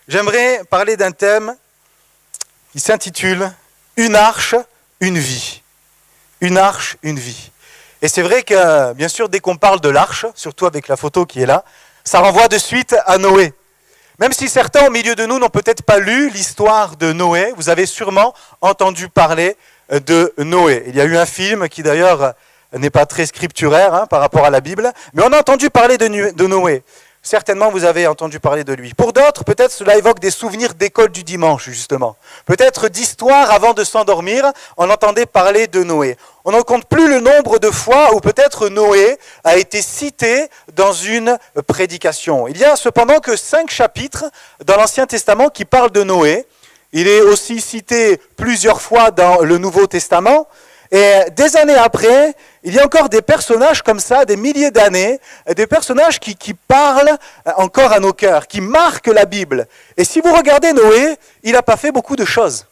J'aimerais parler d'un thème qui s'intitule « Une arche, une vie ». Une arche, une vie. Et c'est vrai que, bien sûr, dès qu'on parle de l'arche, surtout avec la photo qui est là, ça renvoie de suite à Noé. Même si certains au milieu de nous n'ont peut-être pas lu l'histoire de Noé, vous avez sûrement entendu parler de Noé. Il y a eu un film qui d'ailleurs n'est pas très scripturaire par rapport à la Bible, mais on a entendu parler de Noé. Certainement, vous avez entendu parler de lui. Pour d'autres, peut-être cela évoque des souvenirs d'école du dimanche, justement. Peut-être d'histoire avant de s'endormir, on entendait parler de Noé. On ne compte plus le nombre de fois où peut-être Noé a été cité dans une prédication. Il y a cependant que 5 chapitres dans l'Ancien Testament qui parlent de Noé. Il est aussi cité plusieurs fois dans le Nouveau Testament. Et des années après, il y a encore des personnages comme ça, des milliers d'années, des personnages qui parlent encore à nos cœurs, qui marquent la Bible. Et si vous regardez Noé, il n'a pas fait beaucoup de choses.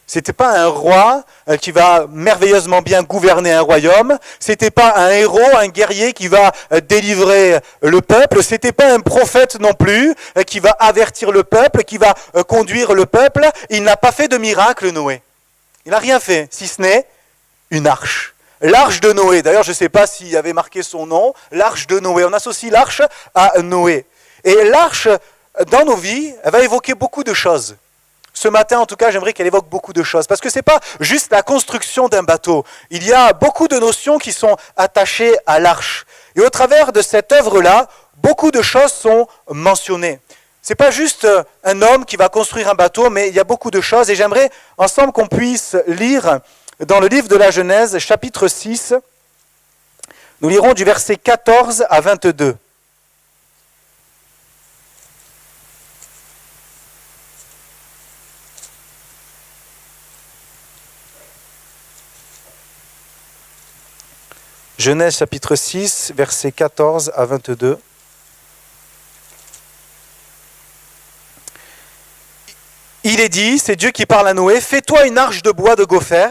C'était pas un roi qui va merveilleusement bien gouverner un royaume. C'était pas un héros, un guerrier qui va délivrer le peuple. C'était pas un prophète non plus qui va avertir le peuple, qui va conduire le peuple. Il n'a pas fait de miracle, Noé. Il n'a rien fait, si ce n'est une arche. L'arche de Noé. D'ailleurs, je ne sais pas s'il y avait marqué son nom. L'arche de Noé. On associe l'arche à Noé. Et l'arche, dans nos vies, elle va évoquer beaucoup de choses. Ce matin, en tout cas, j'aimerais qu'elle évoque beaucoup de choses. Parce que ce n'est pas juste la construction d'un bateau. Il y a beaucoup de notions qui sont attachées à l'arche. Et au travers de cette œuvre-là, beaucoup de choses sont mentionnées. Ce n'est pas juste un homme qui va construire un bateau, mais il y a beaucoup de choses. Et j'aimerais ensemble qu'on puisse lire dans le livre de la Genèse, chapitre 6, nous lirons du verset 14 à 22. Genèse chapitre 6, versets 14 à 22. Il est dit, c'est Dieu qui parle à Noé, « Fais-toi une arche de bois de gopher.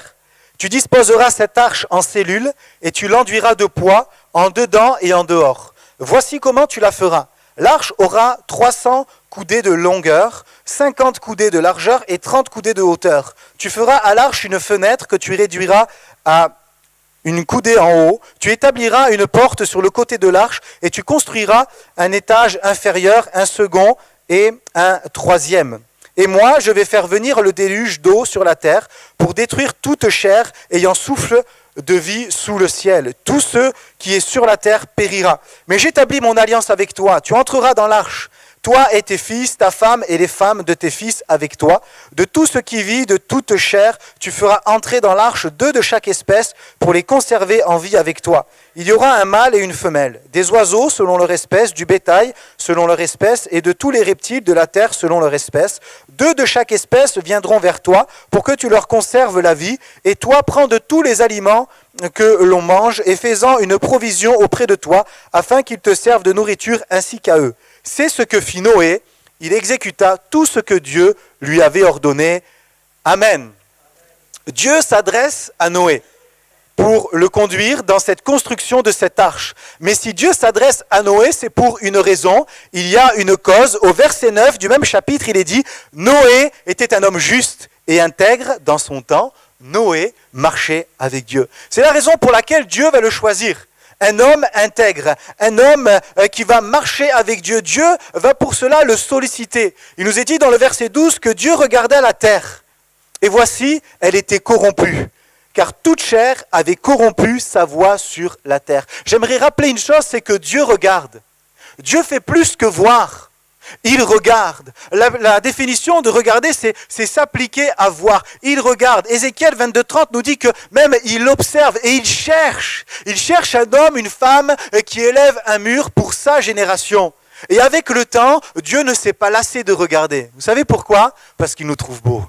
Tu disposeras cette arche en cellules et tu l'enduiras de poids en dedans et en dehors. Voici comment tu la feras. L'arche aura 300 coudées de longueur, 50 coudées de largeur et 30 coudées de hauteur. Tu feras à l'arche une fenêtre que tu réduiras à une coudée en haut. Tu établiras une porte sur le côté de l'arche et tu construiras un étage inférieur, un second et un troisième. Et moi, je vais faire venir le déluge d'eau sur la terre pour détruire toute chair ayant souffle de vie sous le ciel. Tout ce qui est sur la terre périra. Mais j'établis mon alliance avec toi. Tu entreras dans l'arche, toi et tes fils, ta femme et les femmes de tes fils avec toi. De tout ce qui vit, de toute chair, tu feras entrer dans l'arche 2 de chaque espèce pour les conserver en vie avec toi. Il y aura un mâle et une femelle, des oiseaux selon leur espèce, du bétail selon leur espèce, et de tous les reptiles de la terre selon leur espèce. 2 de chaque espèce viendront vers toi pour que tu leur conserves la vie, et toi prends de tous les aliments que l'on mange, et fais-en une provision auprès de toi, afin qu'ils te servent de nourriture ainsi qu'à eux. C'est ce que fit Noé, il exécuta tout ce que Dieu lui avait ordonné. Amen. Dieu s'adresse à Noé pour le conduire dans cette construction de cette arche. Mais si Dieu s'adresse à Noé, c'est pour une raison, il y a une cause. Au verset 9 du même chapitre, il est dit « Noé était un homme juste et intègre dans son temps. Noé marchait avec Dieu. » C'est la raison pour laquelle Dieu va le choisir. Un homme intègre, un homme qui va marcher avec Dieu. Dieu va pour cela le solliciter. Il nous est dit dans le verset 12 que Dieu regardait la terre. Et voici, elle était corrompue. Car toute chair avait corrompu sa voie sur la terre. J'aimerais rappeler une chose, c'est que Dieu regarde. Dieu fait plus que voir. Il regarde. La définition de regarder, c'est s'appliquer à voir. Il regarde. Ézéchiel 22:30 nous dit que même il observe et il cherche. Il cherche un homme, une femme qui élève un mur pour sa génération. Et avec le temps, Dieu ne s'est pas lassé de regarder. Vous savez pourquoi ? Parce qu'il nous trouve beaux.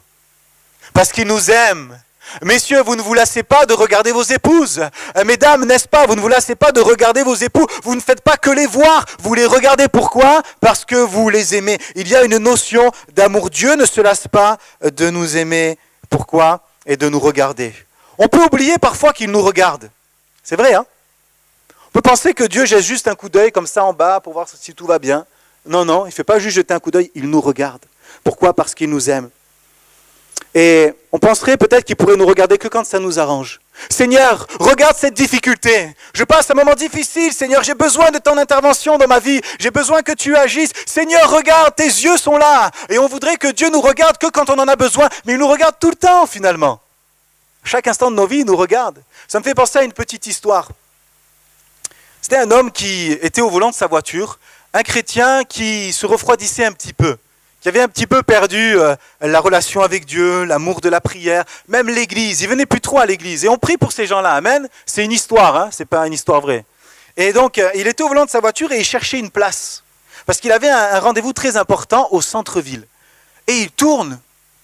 Parce qu'il nous aime. Messieurs, vous ne vous lassez pas de regarder vos épouses. Mesdames, n'est-ce pas, vous ne vous lassez pas de regarder vos époux. Vous ne faites pas que les voir, vous les regardez. Pourquoi ? Parce que vous les aimez. Il y a une notion d'amour. Dieu ne se lasse pas de nous aimer. Pourquoi ? Et de nous regarder. On peut oublier parfois qu'il nous regarde. C'est vrai, hein ? On peut penser que Dieu jette juste un coup d'œil comme ça en bas pour voir si tout va bien. Non, non, il ne fait pas juste jeter un coup d'œil, il nous regarde. Pourquoi ? Parce qu'il nous aime. Et on penserait peut-être qu'il pourrait nous regarder que quand ça nous arrange. Seigneur, regarde cette difficulté. Je passe un moment difficile, Seigneur, j'ai besoin de ton intervention dans ma vie. J'ai besoin que tu agisses. Seigneur, regarde, tes yeux sont là. Et on voudrait que Dieu nous regarde que quand on en a besoin, mais il nous regarde tout le temps finalement. Chaque instant de nos vies, il nous regarde. Ça me fait penser à une petite histoire. C'était un homme qui était au volant de sa voiture, un chrétien qui se refroidissait un petit peu, qui avait un petit peu perdu la relation avec Dieu, l'amour de la prière, même l'église. Il venait plus trop à l'église. Et on prie pour ces gens-là. Amen. C'est une histoire, hein, c'est pas une histoire vraie. Et donc, il était au volant de sa voiture et il cherchait une place. Parce qu'il avait un rendez-vous très important au centre-ville. Et il tourne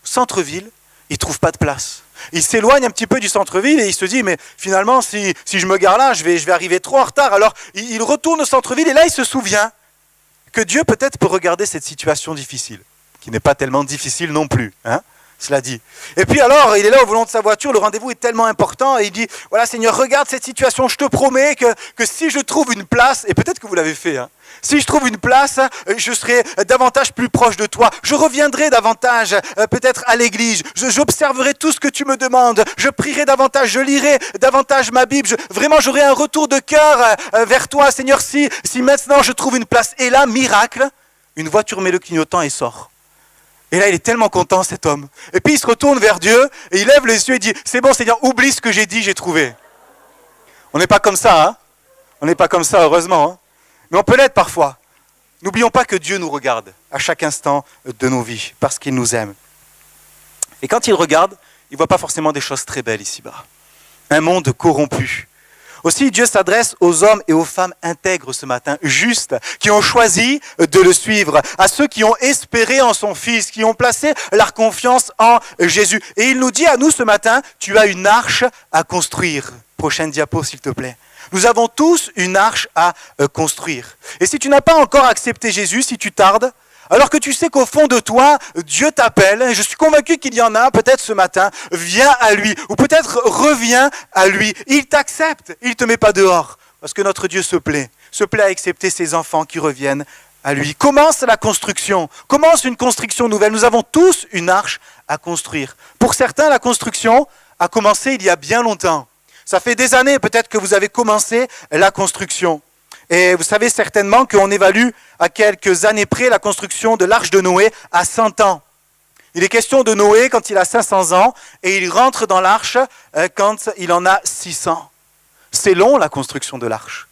au centre-ville, il ne trouve pas de place. Il s'éloigne un petit peu du centre-ville et il se dit, mais finalement, si je me gare là, je vais arriver trop en retard. Alors, il retourne au centre-ville et là, il se souvient que Dieu peut-être peut regarder cette situation difficile, qui n'est pas tellement difficile non plus, hein, cela dit. Et puis alors, il est là au volant de sa voiture, le rendez-vous est tellement important, et il dit, voilà Seigneur, regarde cette situation, je te promets que si je trouve une place, et peut-être que vous l'avez fait, hein, si je trouve une place, je serai davantage plus proche de toi, je reviendrai davantage peut-être à l'église, j'observerai tout ce que tu me demandes, je prierai davantage, je lirai davantage ma Bible, vraiment j'aurai un retour de cœur vers toi Seigneur, si maintenant je trouve une place. Et là, miracle, une voiture met le clignotant et sort. Et là, il est tellement content, cet homme. Et puis, il se retourne vers Dieu, et il lève les yeux et dit, c'est bon, Seigneur, oublie ce que j'ai dit, j'ai trouvé. On n'est pas comme ça, hein. On n'est pas comme ça, heureusement. Hein. Mais on peut l'être parfois. N'oublions pas que Dieu nous regarde à chaque instant de nos vies, parce qu'il nous aime. Et quand il regarde, il ne voit pas forcément des choses très belles ici-bas. Un monde corrompu. Aussi, Dieu s'adresse aux hommes et aux femmes intègres ce matin, justes, qui ont choisi de le suivre, à ceux qui ont espéré en son Fils, qui ont placé leur confiance en Jésus. Et il nous dit à nous ce matin, tu as une arche à construire. Prochaine diapo, s'il te plaît. Nous avons tous une arche à construire. Et si tu n'as pas encore accepté Jésus, si tu tardes, alors que tu sais qu'au fond de toi, Dieu t'appelle, et je suis convaincu qu'il y en a peut-être ce matin, viens à lui, ou peut-être reviens à lui. Il t'accepte, il ne te met pas dehors, parce que notre Dieu se plaît à accepter ses enfants qui reviennent à lui. Commence la construction, commence une construction nouvelle. Nous avons tous une arche à construire. Pour certains, la construction a commencé il y a bien longtemps. Ça fait des années peut-être que vous avez commencé la construction. Et vous savez certainement qu'on évalue à quelques années près la construction de l'arche de Noé à 100 ans. Il est question de Noé quand il a 500 ans et il rentre dans l'arche quand il en a 600. C'est long la construction de l'arche.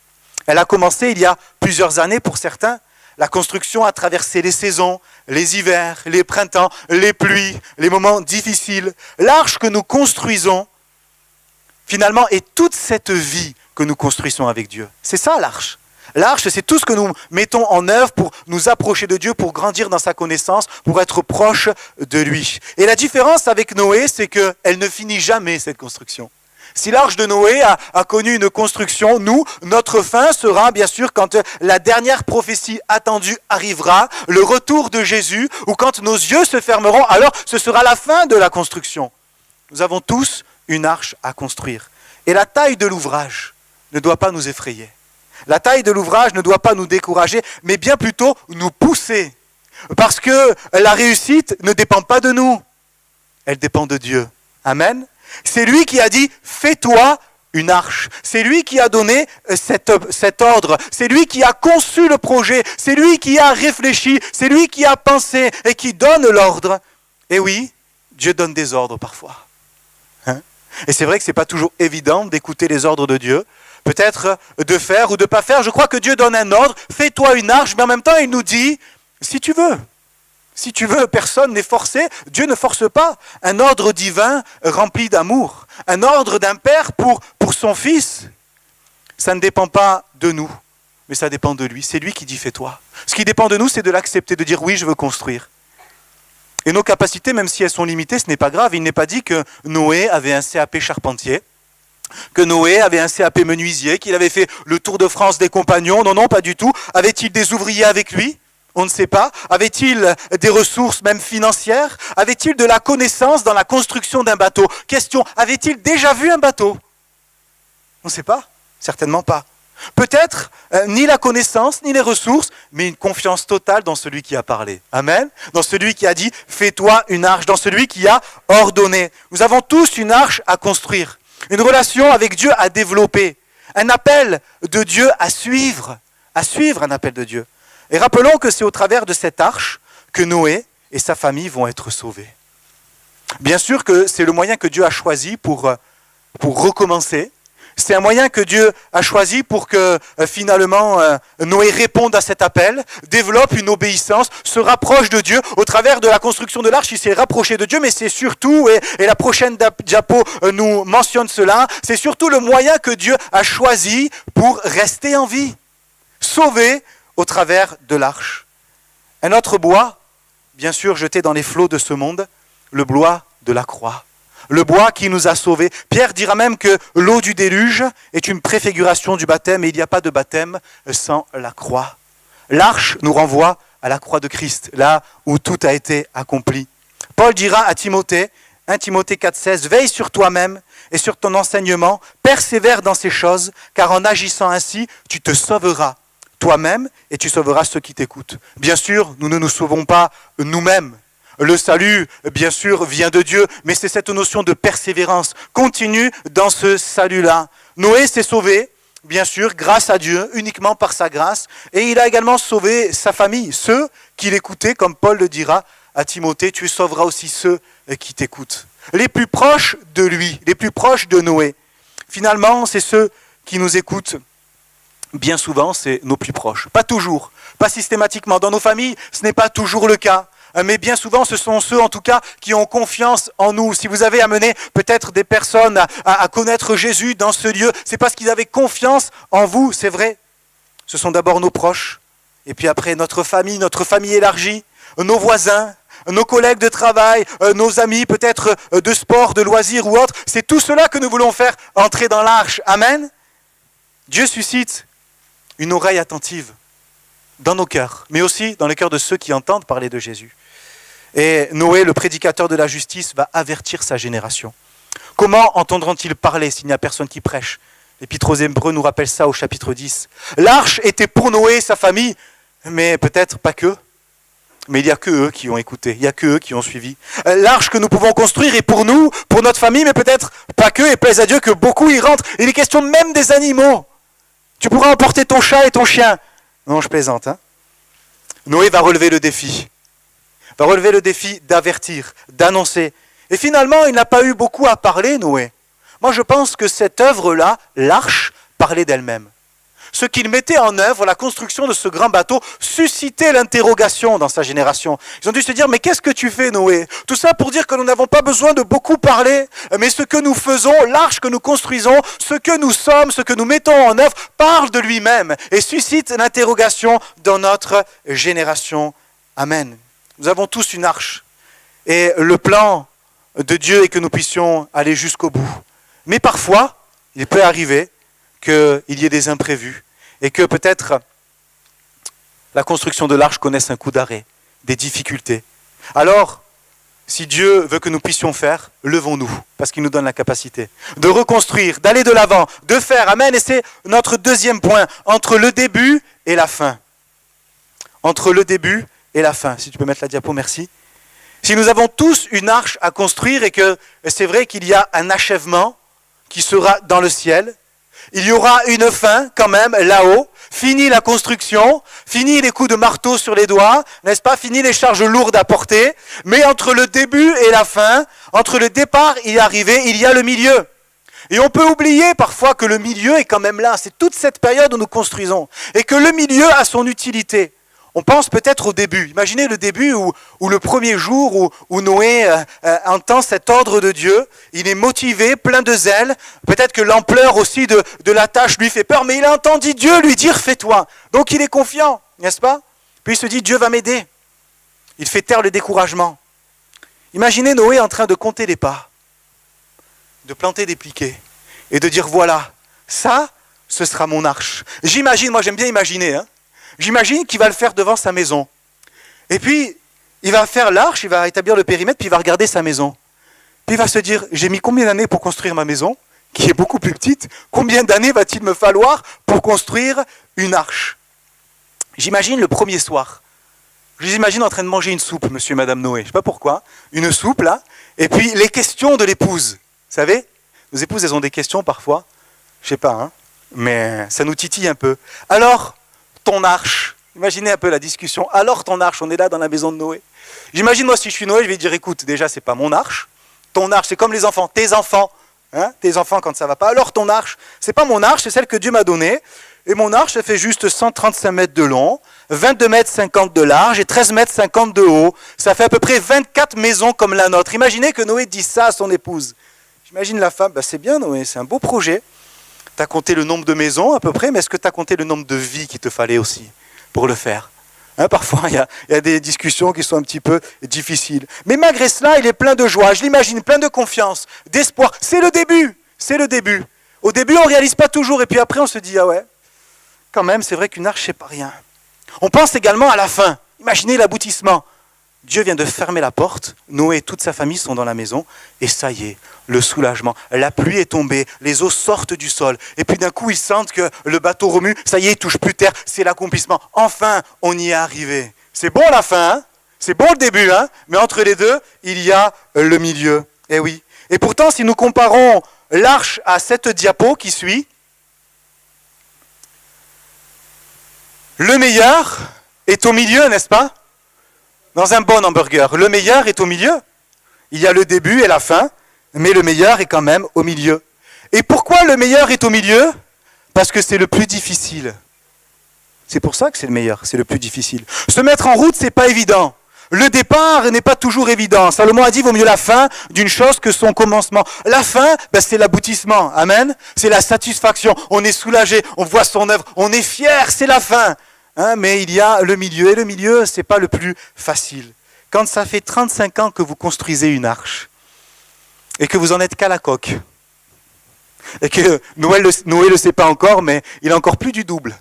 Elle a commencé il y a plusieurs années pour certains. La construction a traversé les saisons, les hivers, les printemps, les pluies, les moments difficiles. L'arche que nous construisons, finalement, est toute cette vie que nous construisons avec Dieu. C'est ça l'arche. L'arche, c'est tout ce que nous mettons en œuvre pour nous approcher de Dieu, pour grandir dans sa connaissance, pour être proche de lui. Et la différence avec Noé, c'est qu'elle ne finit jamais, cette construction. Si l'arche de Noé a connu une construction, nous, notre fin sera bien sûr quand la dernière prophétie attendue arrivera, le retour de Jésus, ou quand nos yeux se fermeront, alors ce sera la fin de la construction. Nous avons tous une arche à construire. Et la taille de l'ouvrage ne doit pas nous effrayer. La taille de l'ouvrage ne doit pas nous décourager, mais bien plutôt nous pousser. Parce que la réussite ne dépend pas de nous, elle dépend de Dieu. Amen. C'est lui qui a dit, fais-toi une arche. C'est lui qui a donné cet ordre. C'est lui qui a conçu le projet. C'est lui qui a réfléchi. C'est lui qui a pensé et qui donne l'ordre. Et oui, Dieu donne des ordres parfois. Hein? Et c'est vrai que ce n'est pas toujours évident d'écouter les ordres de Dieu. Peut-être de faire ou de ne pas faire. Je crois que Dieu donne un ordre, fais-toi une arche, mais en même temps il nous dit, si tu veux, personne n'est forcé, Dieu ne force pas. Un ordre divin rempli d'amour, un ordre d'un père pour son fils, ça ne dépend pas de nous, mais ça dépend de lui. C'est lui qui dit fais-toi. Ce qui dépend de nous, c'est de l'accepter, de dire oui, je veux construire. Et nos capacités, même si elles sont limitées, ce n'est pas grave. Il n'est pas dit que Noé avait un CAP charpentier, que Noé avait un CAP menuisier, qu'il avait fait le tour de France des compagnons. Non, pas du tout. Avait-il des ouvriers avec lui ? On ne sait pas. Avait-il des ressources même financières ? Avait-il de la connaissance dans la construction d'un bateau ? Question, avait-il déjà vu un bateau ? On ne sait pas. Certainement pas. Peut-être ni la connaissance, ni les ressources, mais une confiance totale dans celui qui a parlé. Amen. Dans celui qui a dit, fais-toi une arche, dans celui qui a ordonné. Nous avons tous une arche à construire, une relation avec Dieu à développer, un appel de Dieu à suivre un appel de Dieu. Et rappelons que c'est au travers de cette arche que Noé et sa famille vont être sauvés. Bien sûr que c'est le moyen que Dieu a choisi pour recommencer. C'est un moyen que Dieu a choisi pour que finalement Noé réponde à cet appel, développe une obéissance, se rapproche de Dieu. Au travers de la construction de l'arche, il s'est rapproché de Dieu, mais c'est surtout, et la prochaine diapo nous mentionne cela, c'est surtout le moyen que Dieu a choisi pour rester en vie, sauvé au travers de l'arche. Un autre bois, bien sûr jeté dans les flots de ce monde, le bois de la croix. Le bois qui nous a sauvés. Pierre dira même que l'eau du déluge est une préfiguration du baptême et il n'y a pas de baptême sans la croix. L'arche nous renvoie à la croix de Christ, là où tout a été accompli. Paul dira à Timothée, 1 Timothée 4,16, « Veille sur toi-même et sur ton enseignement, persévère dans ces choses, car en agissant ainsi, tu te sauveras toi-même et tu sauveras ceux qui t'écoutent. » Bien sûr, nous ne nous sauvons pas nous-mêmes. Le salut, bien sûr, vient de Dieu, mais c'est cette notion de persévérance continue dans ce salut-là. Noé s'est sauvé, bien sûr, grâce à Dieu, uniquement par sa grâce, et il a également sauvé sa famille, ceux qui l'écoutaient, comme Paul le dira à Timothée, tu sauveras aussi ceux qui t'écoutent. Les plus proches de lui, les plus proches de Noé. Finalement, c'est ceux qui nous écoutent. Bien souvent, c'est nos plus proches. Pas toujours, pas systématiquement. Dans nos familles, ce n'est pas toujours le cas. Mais bien souvent, ce sont ceux, en tout cas, qui ont confiance en nous. Si vous avez amené peut-être des personnes à connaître Jésus dans ce lieu, c'est parce qu'ils avaient confiance en vous, c'est vrai. Ce sont d'abord nos proches, et puis après notre famille élargie, nos voisins, nos collègues de travail, nos amis peut-être de sport, de loisirs ou autres. C'est tout cela que nous voulons faire entrer dans l'arche. Amen. Dieu suscite une oreille attentive dans nos cœurs, mais aussi dans les cœurs de ceux qui entendent parler de Jésus. Et Noé, le prédicateur de la justice, va avertir sa génération. Comment entendront-ils parler s'il n'y a personne qui prêche? L'Épître aux Hébreux nous rappelle ça au chapitre 10. L'arche était pour Noé et sa famille, mais peut-être pas que. Mais il n'y a que eux qui ont écouté, il n'y a que eux qui ont suivi. L'arche que nous pouvons construire est pour nous, pour notre famille, mais peut-être pas que, et plaise à Dieu que beaucoup y rentrent. Il est question même des animaux. Tu pourras emporter ton chat et ton chien. Non, je plaisante. Noé va relever le défi. Va relever le défi d'avertir, d'annoncer. Et finalement, il n'a pas eu beaucoup à parler, Noé. Moi, je pense que cette œuvre-là, l'arche, parlait d'elle-même. Ce qu'il mettait en œuvre, la construction de ce grand bateau, suscitait l'interrogation dans sa génération. Ils ont dû se dire, mais qu'est-ce que tu fais, Noé? Tout ça pour dire que nous n'avons pas besoin de beaucoup parler, mais ce que nous faisons, l'arche que nous construisons, ce que nous sommes, ce que nous mettons en œuvre, parle de lui-même et suscite l'interrogation dans notre génération. Amen. Nous avons tous une arche. Et le plan de Dieu est que nous puissions aller jusqu'au bout. Mais parfois, il peut arriver qu'il y ait des imprévus et que peut-être la construction de l'arche connaisse un coup d'arrêt, des difficultés. Alors, si Dieu veut que nous puissions faire, levons-nous, parce qu'il nous donne la capacité de reconstruire, d'aller de l'avant, de faire. Amen. Et c'est notre deuxième point, entre le début et la fin. Entre le début et la fin. Si tu peux mettre la diapo, merci. Si nous avons tous une arche à construire et que c'est vrai qu'il y a un achèvement qui sera dans le ciel, il y aura une fin quand même là-haut, fini la construction, fini les coups de marteau sur les doigts, n'est-ce pas, fini les charges lourdes à porter, mais entre le début et la fin, entre le départ et l'arrivée, il y a le milieu. Et on peut oublier parfois que le milieu est quand même là, c'est toute cette période où nous construisons, et que le milieu a son utilité. On pense peut-être au début. Imaginez le début où le premier jour où Noé entend cet ordre de Dieu. Il est motivé, plein de zèle. Peut-être que l'ampleur aussi de la tâche lui fait peur, mais il a entendu Dieu lui dire « fais-toi ». Donc il est confiant, n'est-ce pas? Puis il se dit « Dieu va m'aider ». Il fait taire le découragement. Imaginez Noé en train de compter les pas, de planter des piquets et de dire « voilà, ça, ce sera mon arche ». J'imagine, moi j'aime bien imaginer, j'imagine qu'il va le faire devant sa maison. Et puis, il va faire l'arche, il va établir le périmètre, puis il va regarder sa maison. Puis il va se dire, j'ai mis combien d'années pour construire ma maison? qui est beaucoup plus petite, combien d'années va-t-il me falloir pour construire une arche? J'imagine le premier soir. Je les imagine en train de manger une soupe, monsieur et madame Noé. Je ne sais pas pourquoi. Une soupe, là. Et puis, les questions de l'épouse. Vous savez, nos épouses, elles ont des questions parfois. Je ne sais pas, hein. Mais ça nous titille un peu. Alors, ton arche. Imaginez un peu la discussion. Alors, ton arche, on est là dans la maison de Noé. J'imagine, moi, si je suis Noé, je vais dire, écoute, déjà, c'est pas mon arche. Ton arche, c'est comme les enfants. Tes enfants. Hein, tes enfants, quand ça va pas. Alors, ton arche, c'est pas mon arche, c'est celle que Dieu m'a donnée. Et mon arche, ça fait juste 135 mètres de long, 22 mètres 50 de large et 13 mètres 50 de haut. Ça fait à peu près 24 maisons comme la nôtre. Imaginez que Noé dise ça à son épouse. J'imagine la femme, c'est bien Noé, c'est un beau projet. Tu as compté le nombre de maisons à peu près, mais est-ce que tu as compté le nombre de vies qu'il te fallait aussi pour le faire? Hein, parfois, il y a des discussions qui sont un petit peu difficiles. Mais malgré cela, il est plein de joie, je l'imagine, plein de confiance, d'espoir. C'est le début, c'est le début. Au début, on ne réalise pas toujours, et puis après, on se dit, ah ouais, quand même, c'est vrai qu'une arche, c'est pas rien. On pense également à la fin. Imaginez l'aboutissement. Dieu vient de fermer la porte, Noé et toute sa famille sont dans la maison, et ça y est, le soulagement. La pluie est tombée, les eaux sortent du sol, et puis d'un coup, ils sentent que le bateau remue, ça y est, il touche plus terre, c'est l'accomplissement. Enfin, on y est arrivé. C'est bon la fin, hein, c'est bon le début, hein, mais entre les deux, il y a le milieu. Eh oui. Et pourtant, si nous comparons l'arche à cette diapo qui suit, le meilleur est au milieu, n'est-ce pas? Dans un bon hamburger, le meilleur est au milieu. Il y a le début et la fin, mais le meilleur est quand même au milieu. Et pourquoi le meilleur est au milieu? Parce que c'est le plus difficile. C'est pour ça que c'est le meilleur, c'est le plus difficile. Se mettre en route, c'est pas évident. Le départ n'est pas toujours évident. Salomon a dit, vaut mieux la fin d'une chose que son commencement. La fin, c'est l'aboutissement. Amen. C'est la satisfaction. On est soulagé, on voit son œuvre, on est fier, c'est la fin. Hein, mais il y a le milieu, et le milieu, c'est pas le plus facile. Quand ça fait 35 ans que vous construisez une arche, et que vous en êtes qu'à la coque, et que Noé le sait pas encore, mais il a encore plus du double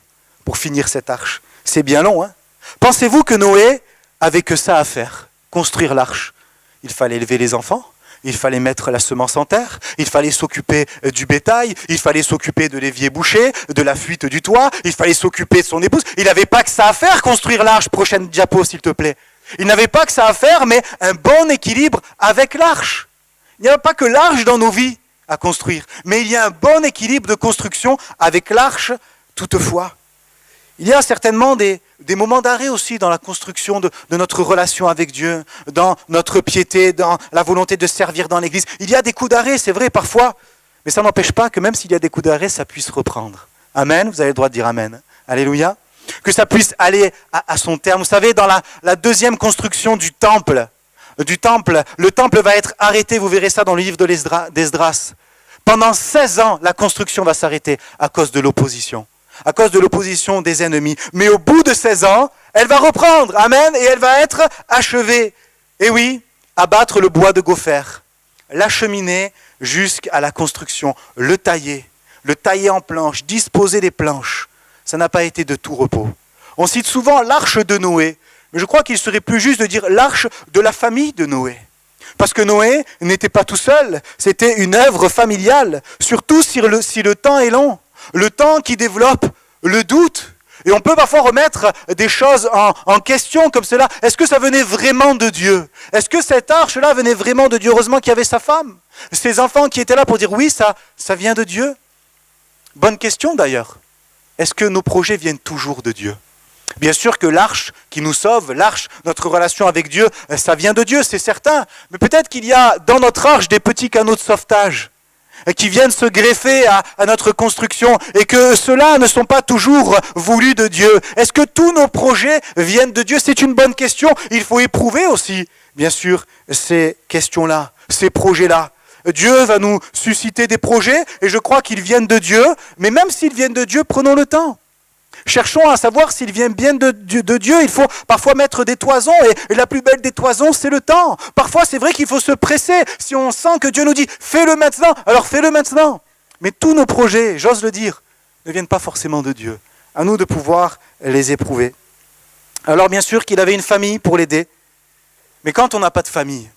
pour finir cette arche. C'est bien long, hein? Pensez-vous que Noé avait que ça à faire, construire l'arche? Il fallait élever les enfants, il fallait mettre la semence en terre, il fallait s'occuper du bétail, il fallait s'occuper de l'évier bouché, de la fuite du toit, il fallait s'occuper de son épouse. Il n'avait pas que ça à faire, construire l'arche. Prochaine diapo, s'il te plaît. Il n'avait pas que ça à faire, mais un bon équilibre avec l'arche. Il n'y a pas que l'arche dans nos vies à construire, mais il y a un bon équilibre de construction avec l'arche toutefois. Il y a certainement des moments d'arrêt aussi dans la construction de notre relation avec Dieu, dans notre piété, dans la volonté de servir dans l'Église. Il y a des coups d'arrêt, c'est vrai, parfois, mais ça n'empêche pas que même s'il y a des coups d'arrêt, ça puisse reprendre. Amen, vous avez le droit de dire Amen. Alléluia. Que ça puisse aller à son terme. Vous savez, dans la deuxième construction du temple, le temple va être arrêté, vous verrez ça dans le livre d'Esdras. Pendant 16 ans, la construction va s'arrêter à cause de l'opposition. À cause de l'opposition des ennemis. Mais au bout de 16 ans, elle va reprendre, amen, et elle va être achevée. Et oui, abattre le bois de gopher, l'acheminer jusqu'à la construction, le tailler en planches, disposer des planches. Ça n'a pas été de tout repos. On cite souvent l'arche de Noé, mais je crois qu'il serait plus juste de dire l'arche de la famille de Noé. Parce que Noé n'était pas tout seul, c'était une œuvre familiale, surtout si le temps est long. Le temps qui développe le doute. Et on peut parfois remettre des choses en question comme cela. Est-ce que ça venait vraiment de Dieu? Est-ce que cette arche-là venait vraiment de Dieu? Heureusement qu'il y avait sa femme. Ses enfants qui étaient là pour dire oui, ça vient de Dieu. Bonne question d'ailleurs. Est-ce que nos projets viennent toujours de Dieu? Bien sûr que l'arche qui nous sauve, l'arche, notre relation avec Dieu, ça vient de Dieu, c'est certain. Mais peut-être qu'il y a dans notre arche des petits canaux de sauvetage qui viennent se greffer à notre construction et que ceux-là ne sont pas toujours voulus de Dieu. Est-ce que tous nos projets viennent de Dieu? C'est une bonne question. Il faut éprouver aussi, bien sûr, ces questions-là, ces projets-là. Dieu va nous susciter des projets et je crois qu'ils viennent de Dieu, mais même s'ils viennent de Dieu, prenons le temps. Cherchons à savoir s'ils viennent bien de Dieu. Il faut parfois mettre des toisons et la plus belle des toisons, c'est le temps. Parfois, c'est vrai qu'il faut se presser. Si on sent que Dieu nous dit « fais-le maintenant », alors fais-le maintenant. Mais tous nos projets, j'ose le dire, ne viennent pas forcément de Dieu. À nous de pouvoir les éprouver. Alors bien sûr qu'il avait une famille pour l'aider. Mais quand on n'a pas de famille,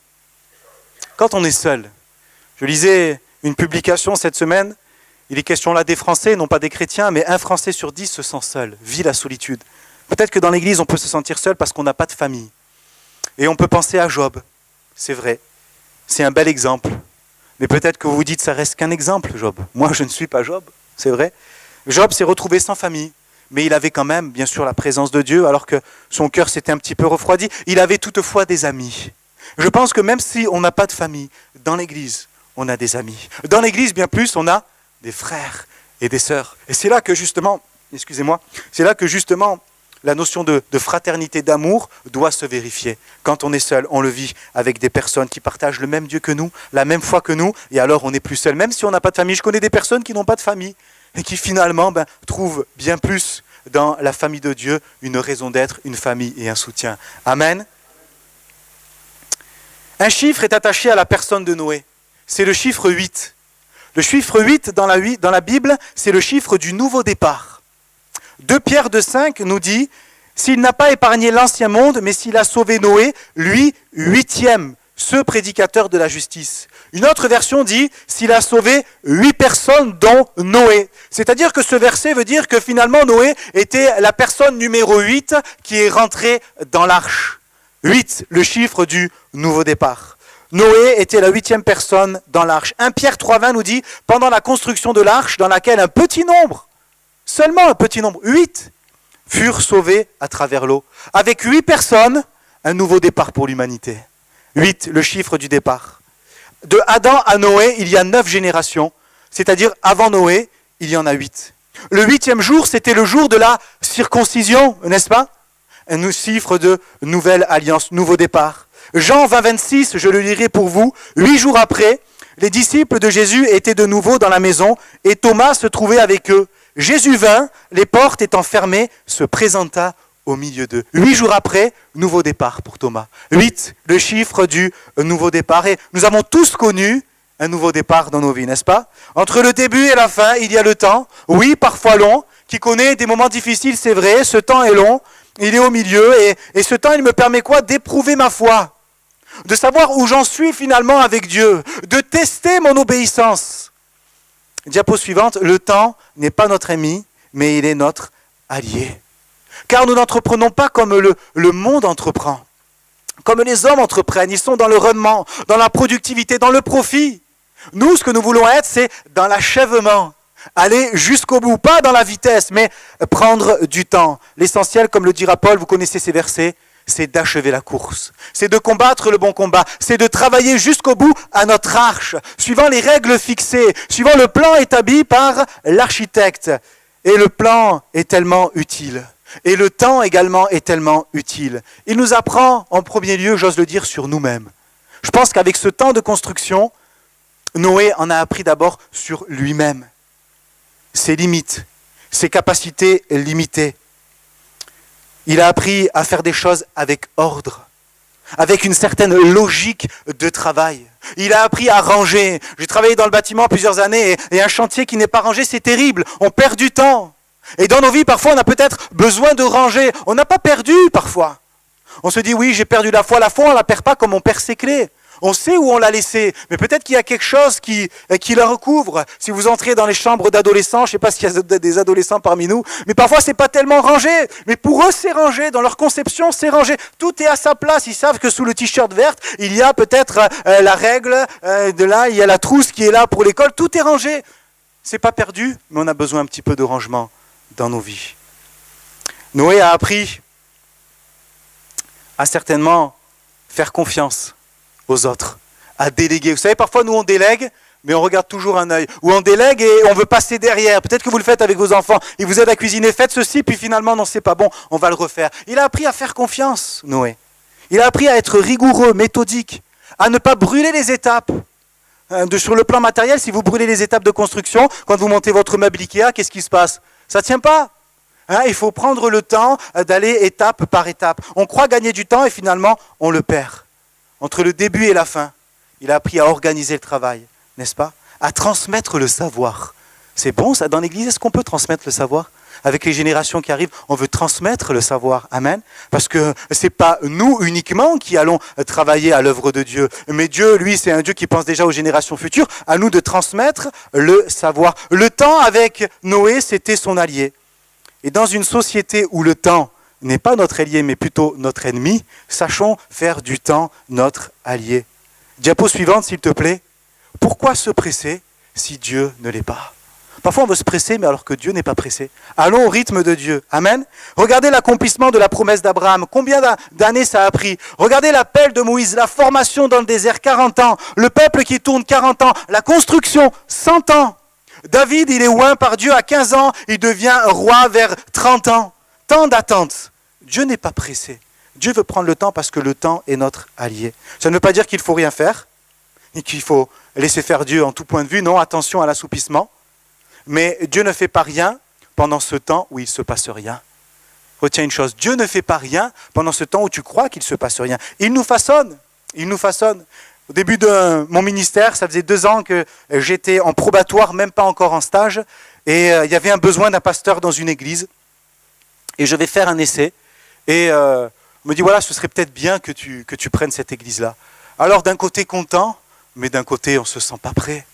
quand on est seul, je lisais une publication cette semaine. Il est question là des Français, non pas des chrétiens, mais un Français sur 10 se sent seul, vit la solitude. Peut-être que dans l'église, on peut se sentir seul parce qu'on n'a pas de famille. Et on peut penser à Job. C'est vrai. C'est un bel exemple. Mais peut-être que vous vous dites, ça reste qu'un exemple, Job. Moi, je ne suis pas Job, c'est vrai. Job s'est retrouvé sans famille. Mais il avait quand même, bien sûr, la présence de Dieu, alors que son cœur s'était un petit peu refroidi. Il avait toutefois des amis. Je pense que même si on n'a pas de famille, dans l'église, on a des amis. Dans l'église, bien plus, on a des frères et des sœurs. Et c'est là que justement, la notion de fraternité, d'amour doit se vérifier. Quand on est seul, on le vit avec des personnes qui partagent le même Dieu que nous, la même foi que nous, et alors on n'est plus seul. Même si on n'a pas de famille, je connais des personnes qui n'ont pas de famille, et qui finalement trouvent bien plus dans la famille de Dieu une raison d'être, une famille et un soutien. Amen. Un chiffre est attaché à la personne de Noé. C'est le chiffre 8. Le chiffre 8 dans la Bible, c'est le chiffre du nouveau départ. 2 Pierre 2,5 nous dit « S'il n'a pas épargné l'ancien monde, mais s'il a sauvé Noé, lui, 8e, ce prédicateur de la justice. » Une autre version dit « S'il a sauvé 8 personnes, dont Noé. » C'est-à-dire que ce verset veut dire que finalement Noé était la personne numéro 8 qui est rentrée dans l'arche. 8, le chiffre du nouveau départ. Noé était la 8e personne dans l'arche. 1 Pierre 3,20 nous dit « Pendant la construction de l'arche, dans laquelle un petit nombre, seulement un petit nombre, 8, furent sauvés à travers l'eau. Avec 8 personnes, un nouveau départ pour l'humanité. 8, le chiffre du départ. De Adam à Noé, il y a 9 générations, c'est-à-dire avant Noé, il y en a 8. Le 8e jour, c'était le jour de la circoncision, n'est-ce pas? Un chiffre de nouvelle alliance, nouveau départ. Jean 20, 26, je le lirai pour vous. 8 jours après, les disciples de Jésus étaient de nouveau dans la maison et Thomas se trouvait avec eux. Jésus vint, les portes étant fermées, se présenta au milieu d'eux. 8 jours après, nouveau départ pour Thomas. 8, le chiffre du nouveau départ. Et nous avons tous connu un nouveau départ dans nos vies, n'est-ce pas? Entre le début et la fin, il y a le temps, oui, parfois long, qui connaît des moments difficiles, c'est vrai, ce temps est long, il est au milieu, et ce temps, il me permet quoi? D'éprouver ma foi, de savoir où j'en suis finalement avec Dieu, de tester mon obéissance. Diapo suivante, le temps n'est pas notre ami, mais il est notre allié. Car nous n'entreprenons pas comme le monde entreprend, comme les hommes entreprennent, ils sont dans le rendement, dans la productivité, dans le profit. Nous, ce que nous voulons être, c'est dans l'achèvement, aller jusqu'au bout, pas dans la vitesse, mais prendre du temps. L'essentiel, comme le dira Paul, vous connaissez ces versets, c'est d'achever la course, c'est de combattre le bon combat, c'est de travailler jusqu'au bout à notre arche, suivant les règles fixées, suivant le plan établi par l'architecte. Et le plan est tellement utile. Et le temps également est tellement utile. Il nous apprend en premier lieu, j'ose le dire, sur nous-mêmes. Je pense qu'avec ce temps de construction, Noé en a appris d'abord sur lui-même. Ses limites, ses capacités limitées. Il a appris à faire des choses avec ordre, avec une certaine logique de travail. Il a appris à ranger. J'ai travaillé dans le bâtiment plusieurs années et un chantier qui n'est pas rangé, c'est terrible. On perd du temps. Et dans nos vies, parfois, on a peut-être besoin de ranger. On n'a pas perdu, parfois. On se dit, oui, j'ai perdu la foi. La foi, on ne la perd pas comme on perd ses clés. On sait où on l'a laissée, mais peut-être qu'il y a quelque chose qui la recouvre. Si vous entrez dans les chambres d'adolescents, je ne sais pas s'il y a des adolescents parmi nous, mais parfois c'est pas tellement rangé. Mais pour eux, c'est rangé. Dans leur conception, c'est rangé. Tout est à sa place. Ils savent que sous le t-shirt vert, il y a peut-être la règle. De là, il y a la trousse qui est là pour l'école. Tout est rangé. C'est pas perdu, mais on a besoin un petit peu de rangement dans nos vies. Noé a appris à certainement faire confiance aux autres, à déléguer. Vous savez, parfois nous on délègue, mais on regarde toujours un œil. Ou on délègue et on veut passer derrière. Peut-être que vous le faites avec vos enfants. Ils vous aident à cuisiner, faites ceci, puis finalement non, c'est pas bon, on va le refaire. Il a appris à faire confiance, Noé. Il a appris à être rigoureux, méthodique, à ne pas brûler les étapes. Sur le plan matériel, si vous brûlez les étapes de construction, quand vous montez votre meuble Ikea, qu'est-ce qui se passe? Ça ne tient pas. Il faut prendre le temps d'aller étape par étape. On croit gagner du temps et finalement, on le perd. Entre le début et la fin, il a appris à organiser le travail, n'est-ce pas? À transmettre le savoir. C'est bon ça, dans l'église, est-ce qu'on peut transmettre le savoir? avec les générations qui arrivent, on veut transmettre le savoir. Amen. Parce que c'est pas nous uniquement qui allons travailler à l'œuvre de Dieu. Mais Dieu, lui, c'est un Dieu qui pense déjà aux générations futures. À nous de transmettre le savoir. Le temps avec Noé, c'était son allié. Et dans une société où le temps n'est pas notre allié, mais plutôt notre ennemi, sachons faire du temps notre allié. Diapo suivante, s'il te plaît. Pourquoi se presser si Dieu ne l'est pas ? Parfois, on veut se presser, mais alors que Dieu n'est pas pressé. Allons au rythme de Dieu. Amen. Regardez l'accomplissement de la promesse d'Abraham. Combien d'années ça a pris ? Regardez l'appel de Moïse, la formation dans le désert, 40 ans. Le peuple qui tourne, 40 ans. La construction, 100 ans. David, il est oint par Dieu à 15 ans. Il devient roi vers 30 ans. Tant d'attente. Dieu n'est pas pressé. Dieu veut prendre le temps parce que le temps est notre allié. Ça ne veut pas dire qu'il ne faut rien faire, ni qu'il faut laisser faire Dieu en tout point de vue. Non, attention à l'assoupissement. Mais Dieu ne fait pas rien pendant ce temps où il ne se passe rien. Retiens une chose, Dieu ne fait pas rien pendant ce temps où tu crois qu'il ne se passe rien. Il nous façonne, il nous façonne. Au début de mon ministère, ça faisait 2 ans que j'étais en probatoire, même pas encore en stage, et il y avait un besoin d'un pasteur dans une église, et je vais faire un essai, et on me dit, voilà, ce serait peut-être bien que tu prennes cette église-là. Alors d'un côté content, mais d'un côté on ne se sent pas prêt.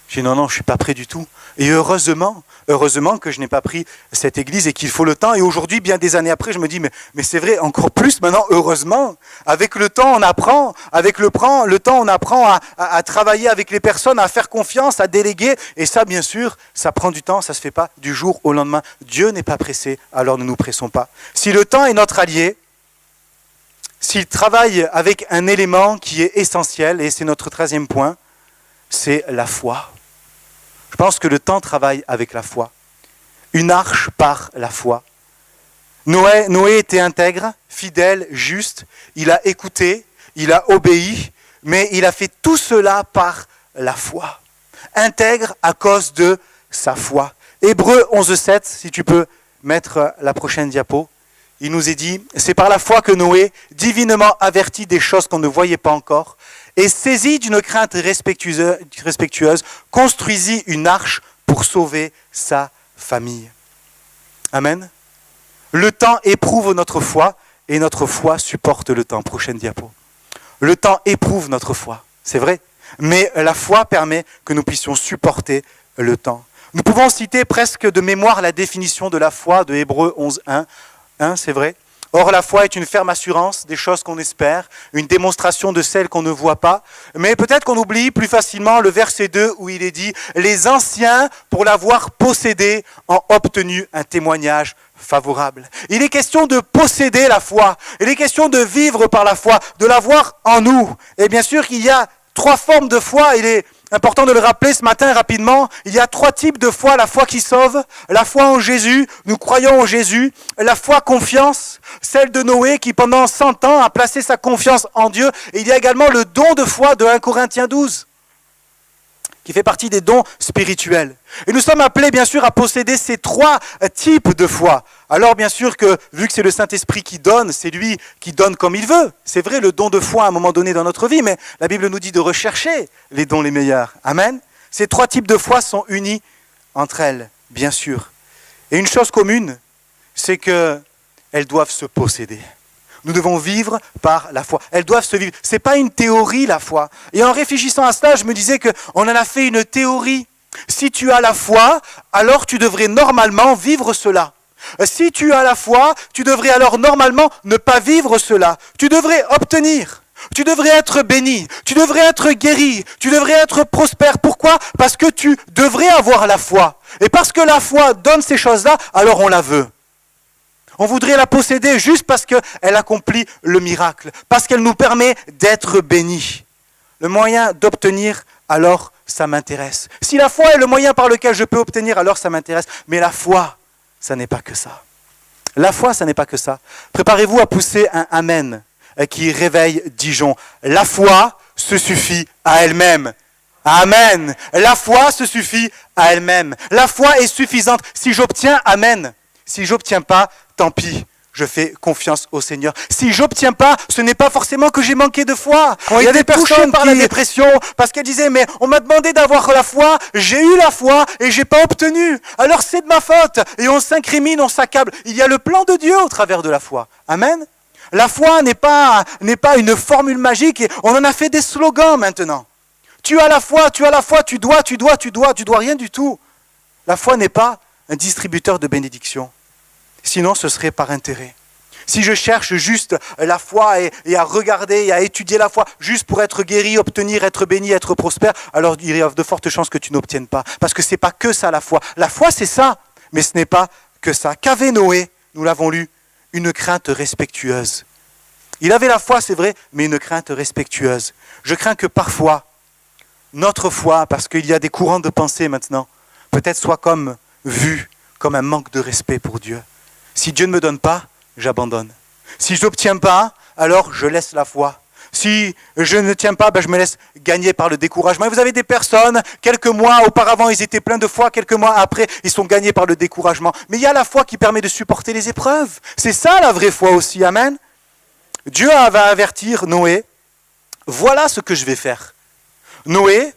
Je dis non, je ne suis pas prêt du tout. Et heureusement que je n'ai pas pris cette église et qu'il faut le temps. Et aujourd'hui, bien des années après, je me dis, mais c'est vrai, encore plus maintenant, heureusement. Avec le temps, on apprend. Avec le temps, on apprend à travailler avec les personnes, à faire confiance, à déléguer. Et ça, bien sûr, ça prend du temps, ça ne se fait pas du jour au lendemain. Dieu n'est pas pressé, alors ne nous pressons pas. Si le temps est notre allié, s'il travaille avec un élément qui est essentiel, et c'est notre 13e point, c'est la foi. Je pense que le temps travaille avec la foi. Une arche par la foi. Noé était intègre, fidèle, juste. Il a écouté, il a obéi, mais il a fait tout cela par la foi. Intègre à cause de sa foi. Hébreux 11.7, si tu peux mettre la prochaine diapo. Il nous est dit, c'est par la foi que Noé, divinement averti des choses qu'on ne voyait pas encore, et saisi d'une crainte respectueuse, construisit une arche pour sauver sa famille. Amen. Le temps éprouve notre foi et notre foi supporte le temps. Prochaine diapo. Le temps éprouve notre foi, c'est vrai, mais la foi permet que nous puissions supporter le temps. Nous pouvons citer presque de mémoire la définition de la foi de Hébreux 11.1. C'est vrai. Or, la foi est une ferme assurance des choses qu'on espère, une démonstration de celles qu'on ne voit pas. Mais peut-être qu'on oublie plus facilement le verset 2 où il est dit « Les anciens, pour l'avoir possédé, ont obtenu un témoignage favorable. » Il est question de posséder la foi. Il est question de vivre par la foi, de l'avoir en nous. Et bien sûr qu'il y a 3 formes de foi. Il est important de le rappeler ce matin rapidement. Il y a 3 types de foi. La foi qui sauve, la foi en Jésus, nous croyons en Jésus, la foi confiance, celle de Noé qui pendant 100 ans a placé sa confiance en Dieu. Et il y a également le don de foi de 1 Corinthiens 12, qui fait partie des dons spirituels. Et nous sommes appelés bien sûr à posséder ces 3 types de foi. Alors bien sûr que, vu que c'est le Saint-Esprit qui donne, c'est lui qui donne comme il veut. C'est vrai, le don de foi à un moment donné dans notre vie, mais la Bible nous dit de rechercher les dons les meilleurs. Amen. Ces 3 types de foi sont unis entre elles, bien sûr. Et une chose commune, c'est qu'elles doivent se posséder. Nous devons vivre par la foi. Elles doivent se vivre. Ce n'est pas une théorie, la foi. Et en réfléchissant à cela, je me disais qu'on en a fait une théorie. Si tu as la foi, alors tu devrais normalement vivre cela. Si tu as la foi, tu devrais alors normalement ne pas vivre cela. Tu devrais obtenir. Tu devrais être béni. Tu devrais être guéri. Tu devrais être prospère. Pourquoi ? Parce que tu devrais avoir la foi. Et parce que la foi donne ces choses-là, alors on la veut. On voudrait la posséder juste parce qu'elle accomplit le miracle, parce qu'elle nous permet d'être bénis. Le moyen d'obtenir, alors ça m'intéresse. Si la foi est le moyen par lequel je peux obtenir, alors ça m'intéresse. Mais la foi, ça n'est pas que ça. La foi, ça n'est pas que ça. Préparez-vous à pousser un Amen qui réveille Dijon. La foi se suffit à elle-même. Amen. La foi se suffit à elle-même. La foi est suffisante. Si j'obtiens, Amen. Si j'obtiens pas, tant pis. je fais confiance au Seigneur. Si j'obtiens pas, ce n'est pas forcément que j'ai manqué de foi. Il y a des personnes par la dépression parce qu'elles disaient mais on m'a demandé d'avoir la foi, j'ai eu la foi et j'ai pas obtenu. Alors c'est de ma faute et on s'incrimine, on s'accable. Il y a le plan de Dieu au travers de la foi. Amen. La foi n'est pas une formule magique et on en a fait des slogans maintenant. Tu as la foi, tu dois rien du tout. La foi n'est pas un distributeur de bénédictions. Sinon, ce serait par intérêt. Si je cherche juste la foi et à regarder et à étudier la foi, juste pour être guéri, obtenir, être béni, être prospère, alors il y a de fortes chances que tu n'obtiennes pas. Parce que ce n'est pas que ça la foi. La foi, c'est ça, mais ce n'est pas que ça. Qu'avait Noé? Nous l'avons lu, une crainte respectueuse. Il avait la foi, c'est vrai, mais une crainte respectueuse. Je crains que parfois, notre foi, parce qu'il y a des courants de pensée maintenant, peut-être soit vue comme un manque de respect pour Dieu. Si Dieu ne me donne pas, j'abandonne. Si je n'obtiens pas, alors je laisse la foi. Si je ne tiens pas, je me laisse gagner par le découragement. Et vous avez des personnes, quelques mois auparavant, ils étaient pleins de foi, quelques mois après, ils sont gagnés par le découragement. Mais il y a la foi qui permet de supporter les épreuves. C'est ça la vraie foi aussi, amen. Dieu va avertir Noé, voilà ce que je vais faire. Noé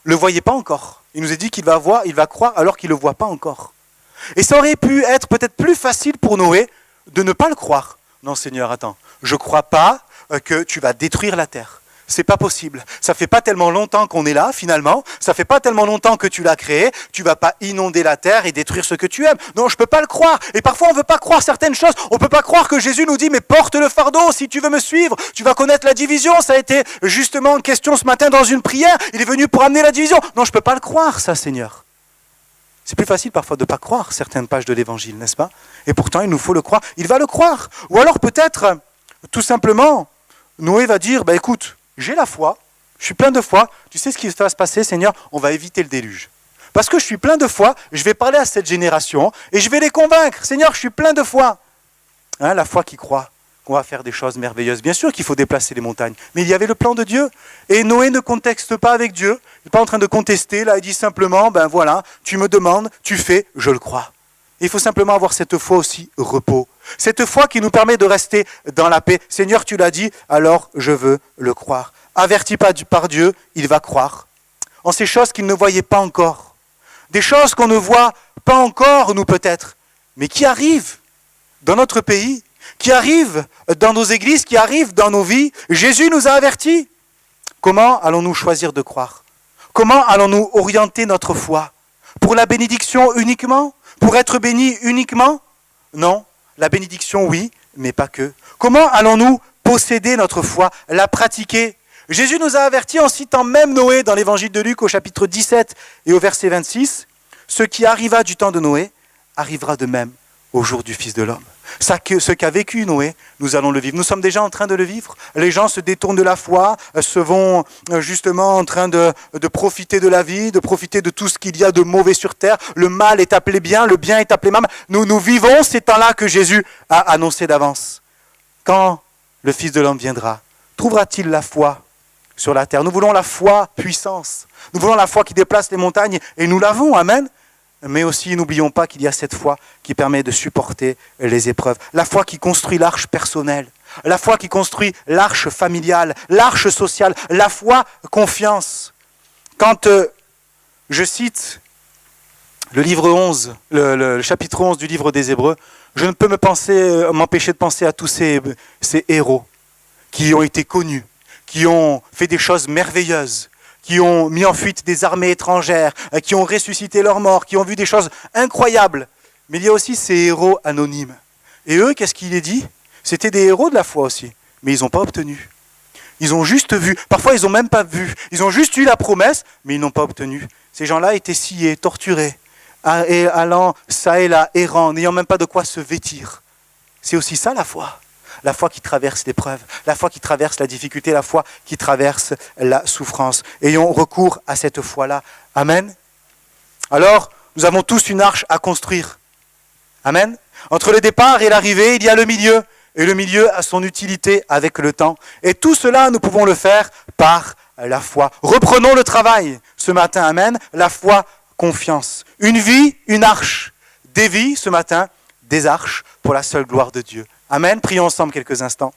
ne le voyait pas encore. Il nous a dit qu'il va croire alors qu'il ne le voit pas encore. Et ça aurait pu être peut-être plus facile pour Noé de ne pas le croire. Non Seigneur, attends, je ne crois pas que tu vas détruire la terre. C'est pas possible. Ça fait pas tellement longtemps qu'on est là, finalement. Ça fait pas tellement longtemps que tu l'as créé. Tu vas pas inonder la terre et détruire ce que tu aimes. Non, je peux pas le croire. Et parfois, on veut pas croire certaines choses. On peut pas croire que Jésus nous dit, mais porte le fardeau si tu veux me suivre. Tu vas connaître la division. Ça a été justement une question ce matin dans une prière. Il est venu pour amener la division. Non, je peux pas le croire, ça, Seigneur. C'est plus facile parfois de ne pas croire certaines pages de l'Évangile, n'est-ce pas? Et pourtant, il nous faut le croire. Il va le croire. Ou alors peut-être, tout simplement, Noé va dire, écoute, j'ai la foi, je suis plein de foi, tu sais ce qui va se passer, Seigneur? On va éviter le déluge. Parce que je suis plein de foi, je vais parler à cette génération et je vais les convaincre. Seigneur, je suis plein de foi. Hein, la foi qui croit qu'on va faire des choses merveilleuses. Bien sûr qu'il faut déplacer les montagnes, mais il y avait le plan de Dieu. Et Noé ne contexte pas avec Dieu, il n'est pas en train de contester, là il dit simplement, voilà, tu me demandes, tu fais, je le crois. Et il faut simplement avoir cette foi aussi repos. Cette foi qui nous permet de rester dans la paix. Seigneur, tu l'as dit, alors je veux le croire. Averti par Dieu, il va croire en ces choses qu'il ne voyait pas encore. Des choses qu'on ne voit pas encore, nous peut-être, mais qui arrivent dans notre pays, qui arrivent dans nos églises, qui arrivent dans nos vies. Jésus nous a avertis. Comment allons-nous choisir de croire? Comment allons-nous orienter notre foi? Pour la bénédiction uniquement? Pour être béni uniquement? Non, la bénédiction oui, mais pas que. Comment allons-nous posséder notre foi, la pratiquer? Jésus nous a avertis en citant même Noé dans l'évangile de Luc au chapitre 17 et au verset 26. Ce qui arriva du temps de Noé arrivera de même au jour du Fils de l'homme. Ce qu'a vécu Noé, nous allons le vivre. Nous sommes déjà en train de le vivre. Les gens se détournent de la foi, se vont justement en train de profiter de la vie, de profiter de tout ce qu'il y a de mauvais sur terre. Le mal est appelé bien, le bien est appelé mal. Nous vivons ces temps-là que Jésus a annoncé d'avance. Quand le Fils de l'homme viendra, trouvera-t-il la foi sur la terre? Nous voulons la foi puissance. Nous voulons la foi qui déplace les montagnes et nous l'avons, amen. Mais aussi, n'oublions pas qu'il y a cette foi qui permet de supporter les épreuves. La foi qui construit l'arche personnelle. La foi qui construit l'arche familiale, l'arche sociale. La foi confiance. Quand je cite le livre 11, le chapitre 11 du livre des Hébreux, je ne peux m'empêcher de penser à tous ces héros qui ont été connus, qui ont fait des choses merveilleuses, qui ont mis en fuite des armées étrangères, qui ont ressuscité leurs morts, qui ont vu des choses incroyables. Mais il y a aussi ces héros anonymes. Et eux, qu'est-ce qu'il est dit? C'était des héros de la foi aussi, mais ils n'ont pas obtenu. Ils ont juste vu, parfois ils n'ont même pas vu, ils ont juste eu la promesse, mais ils n'ont pas obtenu. Ces gens-là étaient sciés, torturés, allant ça et là, errant, n'ayant même pas de quoi se vêtir. C'est aussi ça la foi. La foi qui traverse l'épreuve, la foi qui traverse la difficulté, la foi qui traverse la souffrance. Ayons recours à cette foi-là. Amen. Alors, nous avons tous une arche à construire. Amen. Entre le départ et l'arrivée, il y a le milieu. Et le milieu a son utilité avec le temps. Et tout cela, nous pouvons le faire par la foi. Reprenons le travail ce matin. Amen. La foi, confiance. Une vie, une arche. Des vies ce matin, des arches pour la seule gloire de Dieu. Amen. Prions ensemble quelques instants.